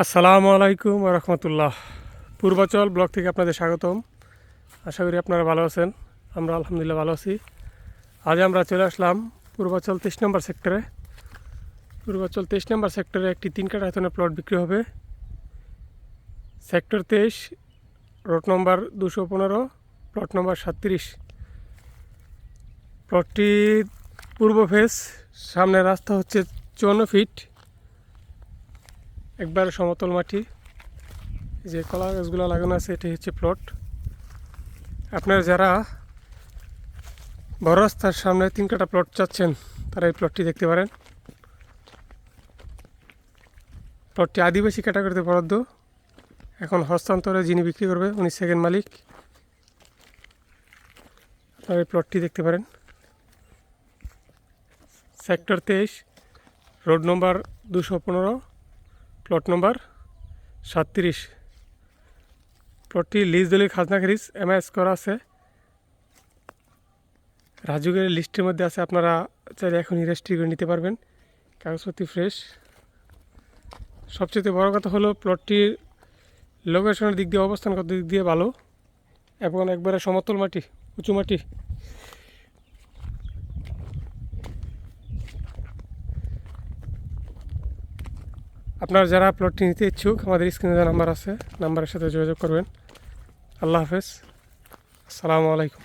আসসালামু আলাইকুম রহমতুল্লাহ। পূর্বাচল ব্লক থেকে আপনাদের স্বাগতম। আশা করি আপনারা ভালো আছেন। আমরা আলহামদুলিল্লাহ ভালো আছি। আজ আমরা চলে আসলাম পূর্বাচল 23 নম্বর সেক্টরে। পূর্বাচল 23 নম্বর সেক্টরে একটি 3 কাঠা আয়তনের প্লট বিক্রি হবে। সেক্টর 23, রোড নম্বর 215, প্লট নম্বর 37। প্লটটির পূর্ব ফেস, সামনে রাস্তা হচ্ছে 54 ফিট, একবারে সমতল মাটি। যে কলা গাছগুলো লাগানো আছে এটি হচ্ছে প্লট। আপনারা যারা বড় রাস্তার সামনে 3 কাঠা প্লট চাচ্ছেন তারা এই প্লটটি দেখতে পারেন। প্লটটি আদিবাসী ক্যাটাগরিতে বরাদ্দ। এখন হস্তান্তরে যিনি বিক্রি করবে উনি সেকেন্ড মালিক। আপনারা এই প্লটটি দেখতে পারেন। সেক্টর 23, রোড নম্বর 215, প্লট নম্বর 37। প্লটটি লিজ দলিল খাজনা খারিজ এমআইএস করা আছে, রাজুকের লিস্টের মধ্যে আছে। আপনারা চাইলে এখনই রেজিস্ট্রি করে নিতে পারবেন, কাগজপত্র ফ্রেশ। সবচেয়ে বড় কথা হলো প্লটটির লোকেশনের দিক দিয়ে, অবস্থানগত দিক দিয়ে ভালো এবং একবারে সমতল মাটি, উঁচু মাটি। আপনারা যারা প্লটটি নিতে ইচ্ছুক আমাদের স্ক্রিনে যে নাম্বার আছে, নাম্বারের সাথে যোগাযোগ করবেন। আল্লাহ হাফেজ, আসসালামু আলাইকুম।